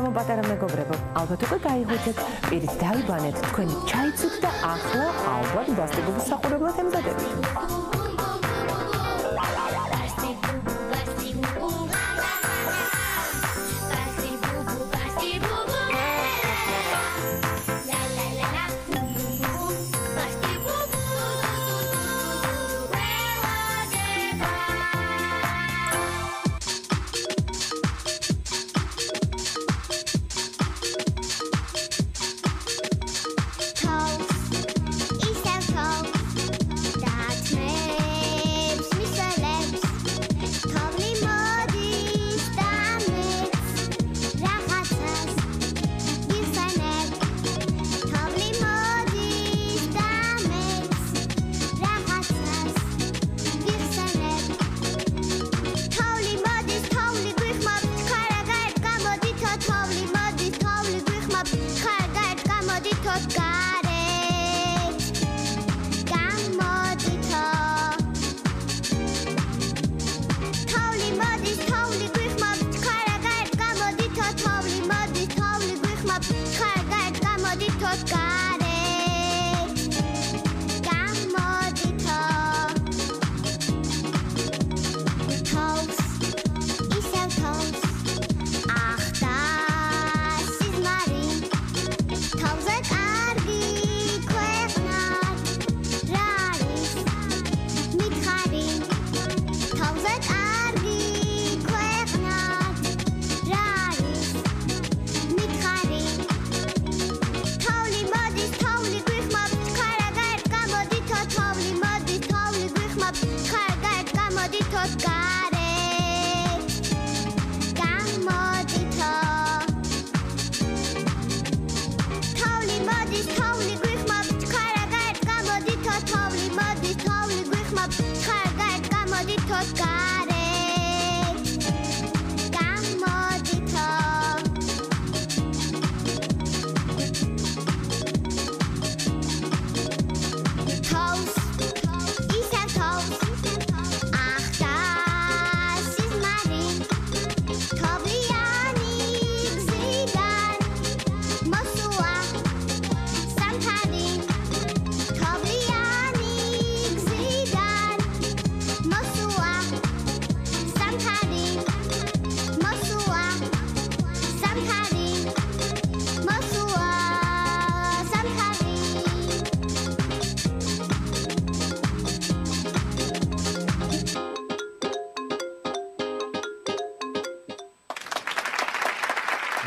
ჩემო პატარა მეგობრებო, ალბათ უკვე გაიღვიძეთ, პირით დავიბანეთ, თქვენი ჩაიცით და ახლა ალბათ ბასტიბუბუს საყურებლად ემზადებით.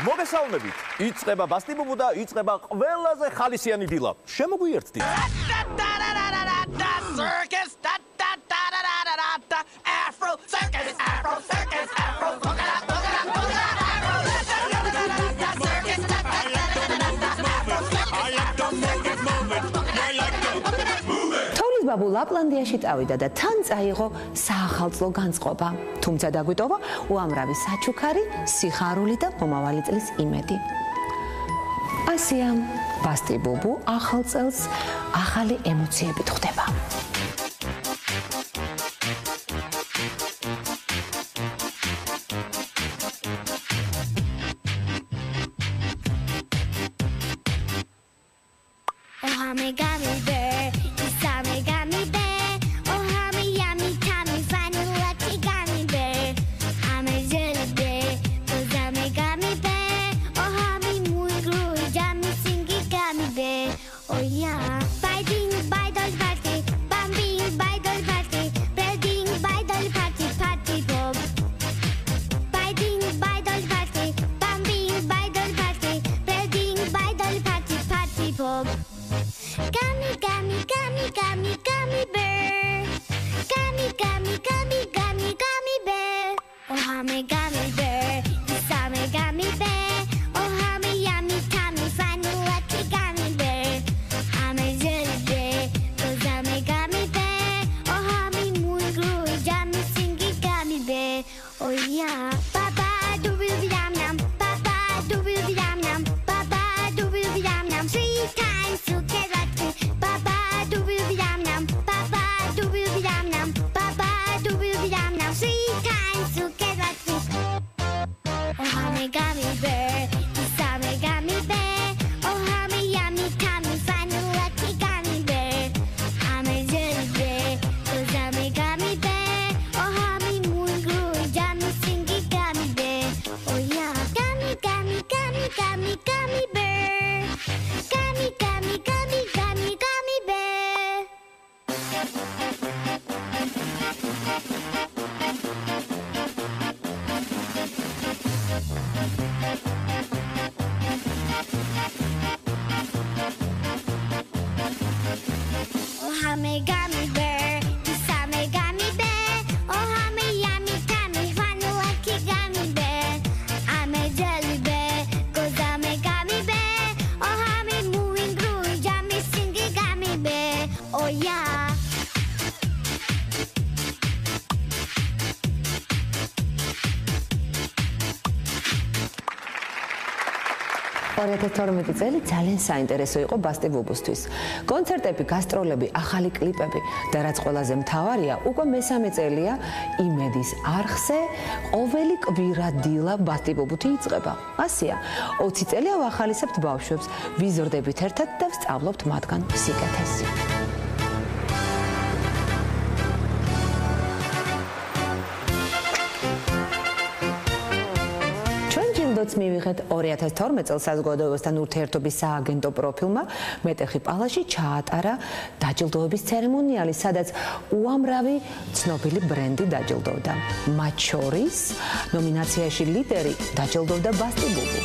მოგესალმებით. იწყება ბასტიბუბუ და იწყება ყველაზე ხალისიანი დილა. შემოგვიერთდით. თოვლის ბაბუ ლაპლანდიაში წავიდა და თან წაიღო საახალწლო განწყობა. თუმცა დაგვიტოვა უამრავი საჩუქარი, სიხარული და მომავალი წლის იმედი. ასია, ბასტიბუბუ ახალ წელს ახალი ემოციებით ხვდება. Gummy, gummy. 2012 წელი ძალიან საინტერესო იყო ბასტი ბუბუსთვის. კონცერტები, გასტროლები, ახალი კლიპები და რაც ყველაზე მთავარია, უკვე მესამე წელია იმედის არხზე ყოველი კვირა დილა ბასტი ბუბუთი იწყება. ასია, 20 წელია ვახალისებთ ბავშვებს, ვიზრდებით ერთად და ვსწავლობთ მათგან სიკეთეს. მივიღეთ 2012 წელს საზოგადოებასთან ურთიერთობის სააგენტო პროფილმა მეტეხი პალაში ჩაატარა დაჯილდოების ცერემონიალი, სადაც უამრავი ცნობილი ბრენდი დაჯილდოვდა. მათ შორის ნომინაციაში ლიდერი დაჯილდოვდა ბასტი ბუბუ.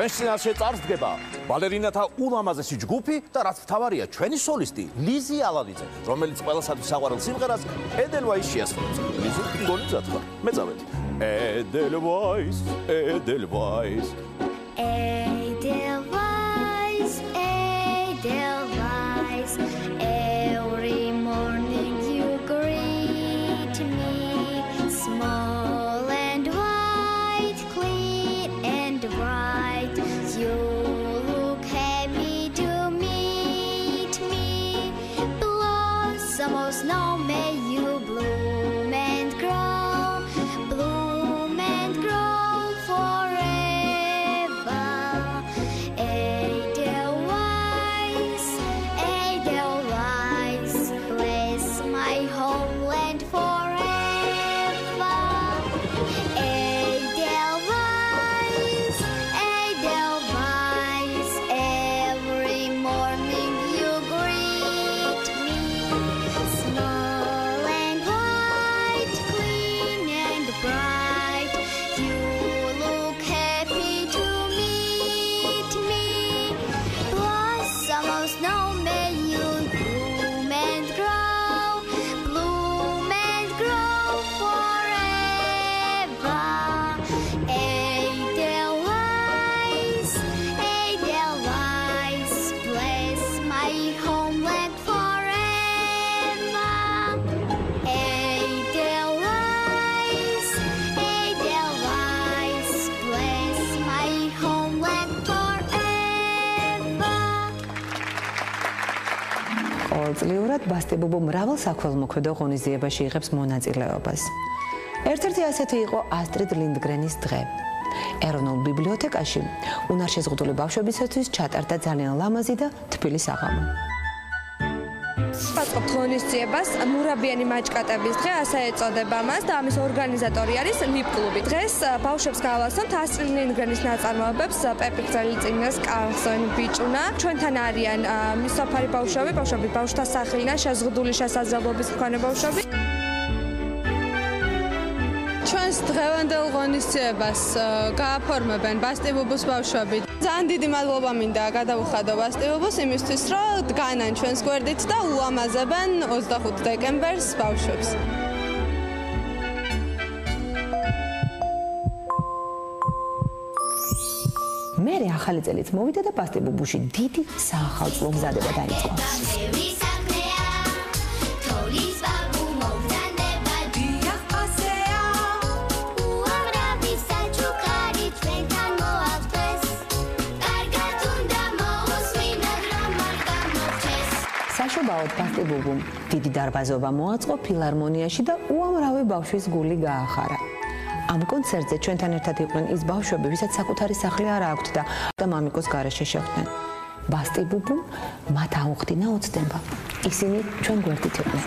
ჩვენს წინაშე წარსდგება ბალერინათა ულამაზესი ჯგუფი და რაც მთავარია, ჩვენი სოლისტი ლიზი ალანიძე, რომელიც ყველასათვის საყვარელ სიმღერას ედელვაის შეასრულებს. ლიზი, გონი ძათხარ, მე წავედი. ედელვაის, ედელვაის. Edelweiss, Edelweiss, every morning you greet me, small and white, clean and bright, you look happy to meet me, blossom of snow, may you bloom and grow, bloom and grow forever. Edelweiss, Edelweiss, bless my homeland forever. Edelweiss, Edelweiss, every morning you greet me, small ყოველწლიურად ბასტებუბუ მრავალ საქველმოქმედო ღონისძიებაში იღებს მონაწილეობას. ერთ-ერთი ასეთი იყო ასტრიდ ლინდგრენის დღე. ეროვნულ ბიბლიოთეკაში უნარშეზღუდული ბავშვებისათვის ჩატარდა ძალიან ლამაზი და თბილი საღამო. ვაწყობთ ღონისძიებას მურაბიანი მაჭკატების დღე, ასე ეწოდება მას და ამის ორგანიზატორი არის ლიპ კლუბი. დღეს ბავშვებს გავასწრებთ ასტრიდ ლინდგრენის ნაწარმოებებს, პეპი გრძელიწინას, კარლსონ ბიჭუნა. ჩვენთან არიან მისოფარი ბავშვები, ბავშვთა სახლიდან შეზღუდული შესაძლებლობის მქონე ბავშვები. ჩვენს დღევანდელ ღონისძიებას გააფორმებენ ბასტებუბუს ბავშვები. ძალიან დიდი მადლობა მინდა გადავუხადო ბასტებუბუს იმისთვის, რომ დგანან ჩვენს გვერდით და უამაზებენ 25 დეკემბერს ბავშვებს. მერე ახალი წელიც მოვიდა და ბასტებუბუში დიდი საახალწლო მზადება დაიწყო. საშობაოდ ბასტებუბუმ დიდი დარბაზობა მოაწყო ფილარმონიაში და უამრავი ბავშვის გული გაახარა. ამ კონცერტზე ჩვენთან ერთად იყვნენ ის ბავშვები, ვისაც საკუთარი სახლი არ აქვთ და მამიკოს გარეშე შეხვდნენ. ბასტებუბუმ მათ აუხდინა ოცნება. ისინი ჩვენ გვერდით იყვნენ.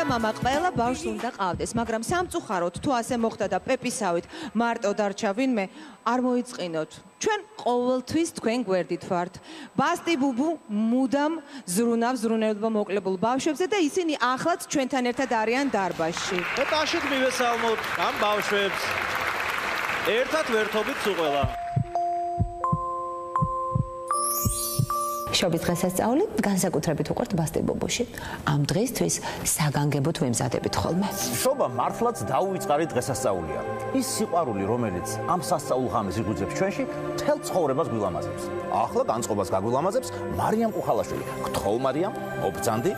მამა ყველა ბავშვს უნდა ყავდეს, მაგრამ სამწუხაროდ თუ ასე მოხდა და პეპისავით მარტო დარჩა ვინმე, არ მოიწყინოთ. ჩვენ ყოველთვის თქვენ გვერდით ვართ. ბასტებუბუ მუდამ ზრუნავს ზრუნავდება მოკლებულ ბავშვებზე და ისინი ახლაც ჩვენთან ერთად არიან დარბაზში. ოტაშით მივესალმოთ ამ ბავშვებს. ერთად ვერთობით სულ ყველა. შობის დღესასწაული განსაკუთრებით უყვართ ბასტებუბუში. ამ დღისთვის საგანგებოდ ვემზადებით ხოლმე. შობა მართლაც დაუვიწყარი დღესასწაულია. ის სიყვარული, რომელიც ამ სასწაულ ღამეს იგუძებს ჩვენში, მთელ ცხოვრებას გვილამაზებს. ახლა განწყობას გაგვილამაზებს მარიამ ყუხალაშვილი. გთხოვ მარიამ, მობრძანდი.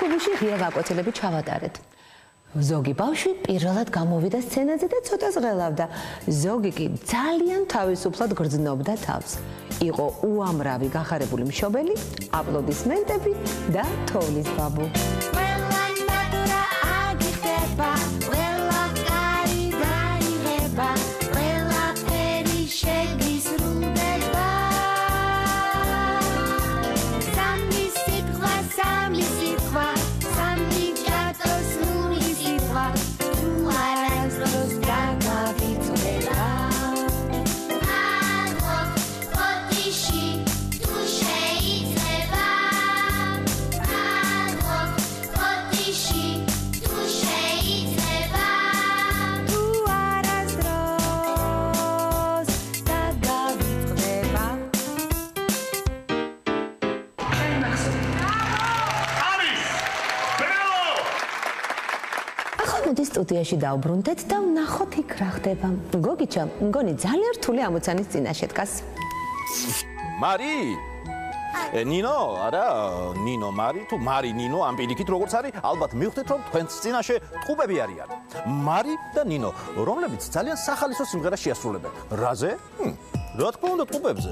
ნაყოფში ღია გაკვეთილები ჩავატარეთ. ზოგი ბავშვი პირველად გამოვიდა სცენაზე და ცოტა ზღელავდა. ზოგი კი ძალიან თავისუფლად გრძნობდა თავს. იყო უამრავი გახარებული მშობელი, აპლოდისმენტები და თოვლის ბაბუ. სტუდიაში დავბრუნდეთ და ვნახოთ იქ რა ხდება. გოგიჩა, მგონი ძალიან რთული ამოცანის წინაშე დგას. მარი? ნინო, არა, ნინო, მარი, თუ მარი, ნინო, ამ პირიქით როგორც არის, ალბათ მივხვდეთ, რომ თქვენს წინაშე ტყუპები არიან. მარი და ნინო, რომლებიც ძალიან სახალისო სიმღერას შეასრულებენ. რაზე? რა თქმა უნდა, ტყუპებზე.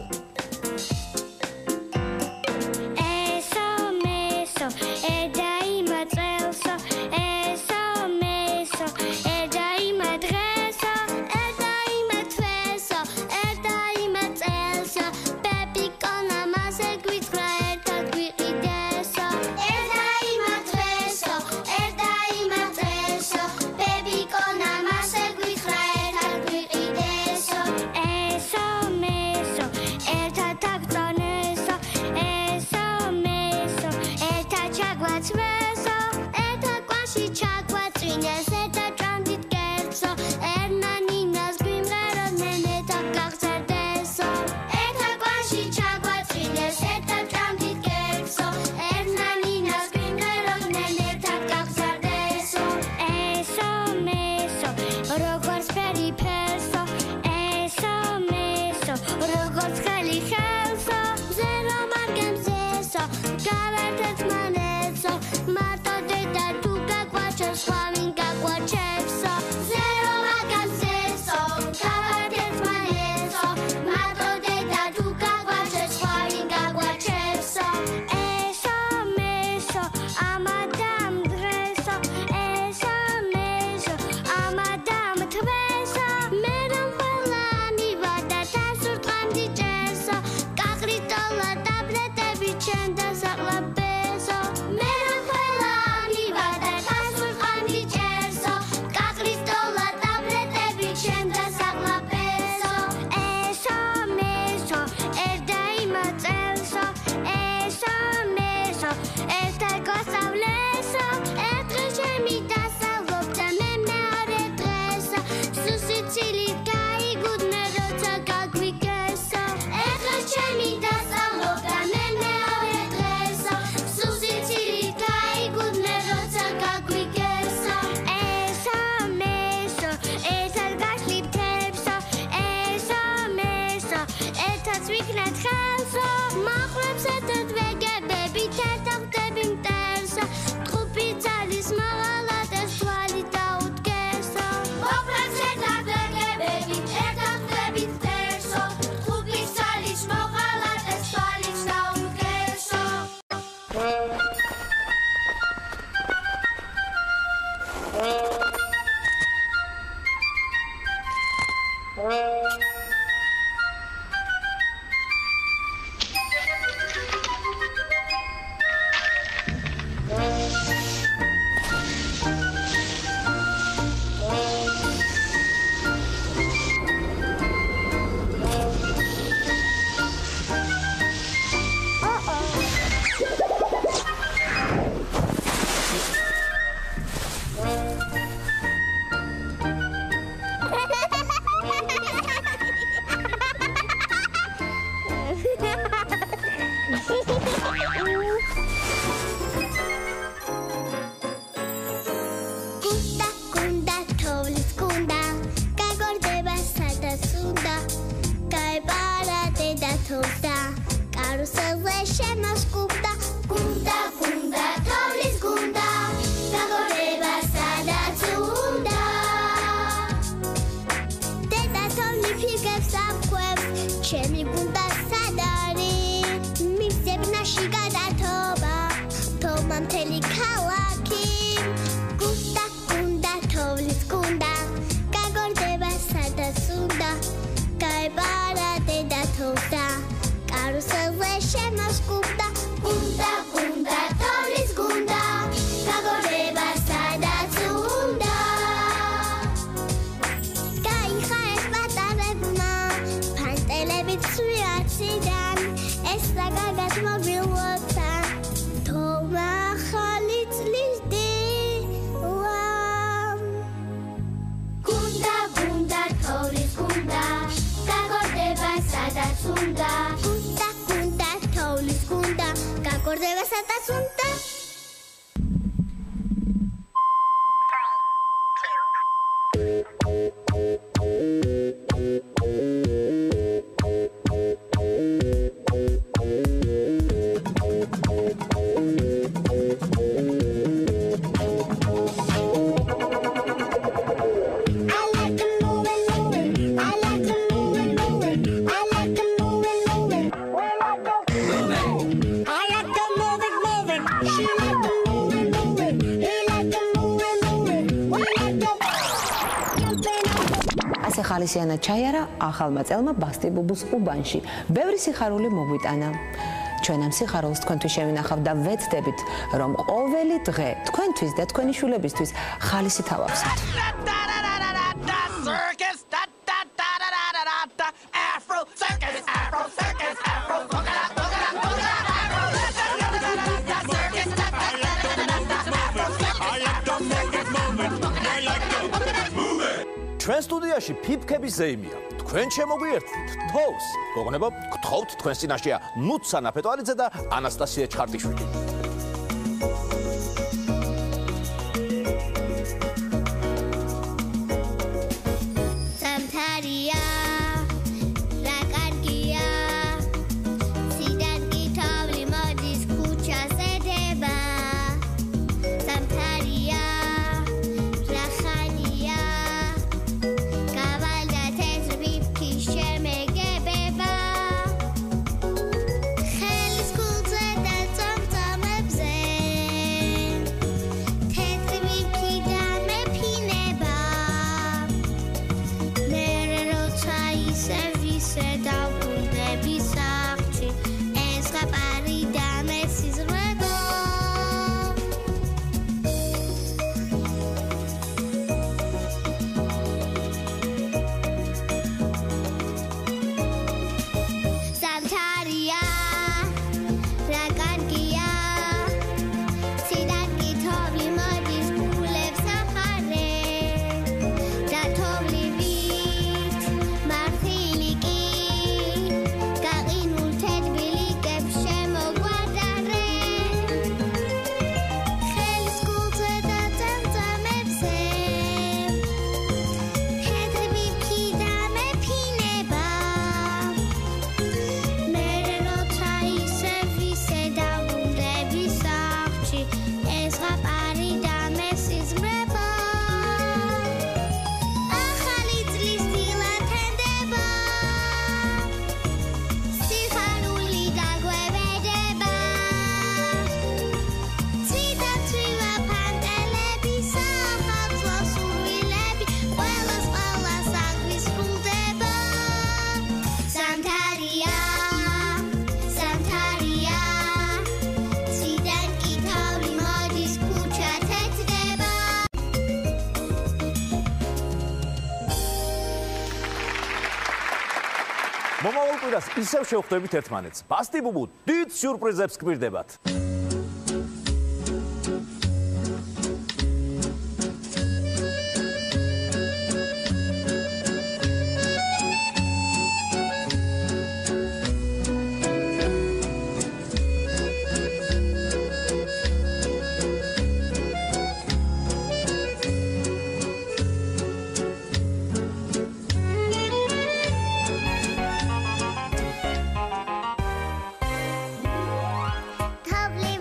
ხალისიანად ჩაიარა ახალმა წელმა ბასტი-ბუბუს უბანში. ბევრი სიხარული მოგვიტანა. ჩვენ ამ სიხარულს თქვენთვის შევინახავ და ვეცდებით, რომ ყოველი დღე თქვენთვის და თქვენი შვილებისთვის ხალისი თავავსოთ. ჩვენ სტუდიაში ფიფქების ზეიმია. თქვენ შემოგვიერთვით თოვს. გოგონებო, გთხოვთ თქვენ წინაშეა ნუცა ნაფეტვალიძე და ანასტასია ჩხარტიშვილი. მომავალ კვირას ისევ შევხვდებით ერთმანეთს. ბასტი-ბუბუ დიდ სიურპრიზებს გპირდებათ. Lovely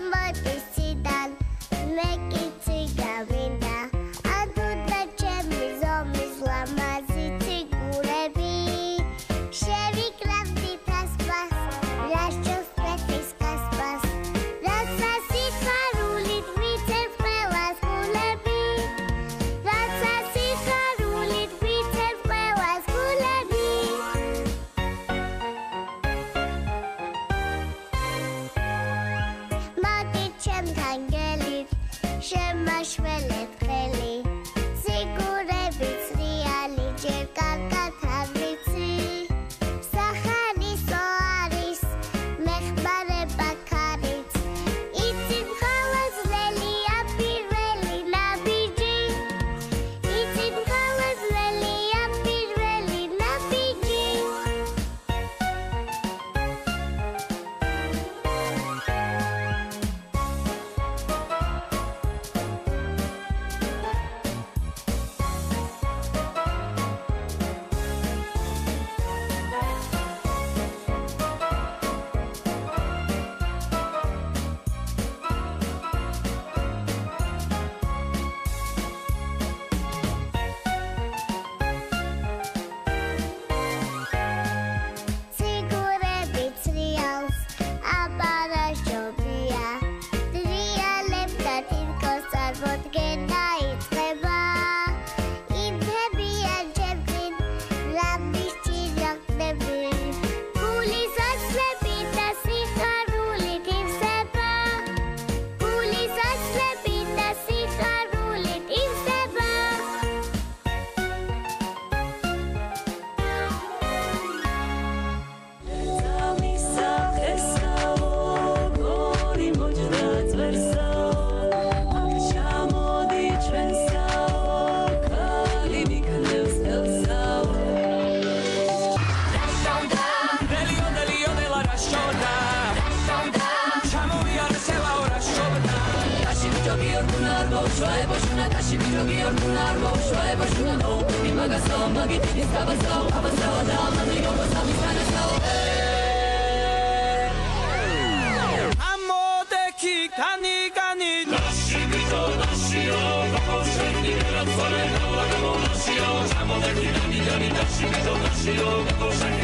Nashio,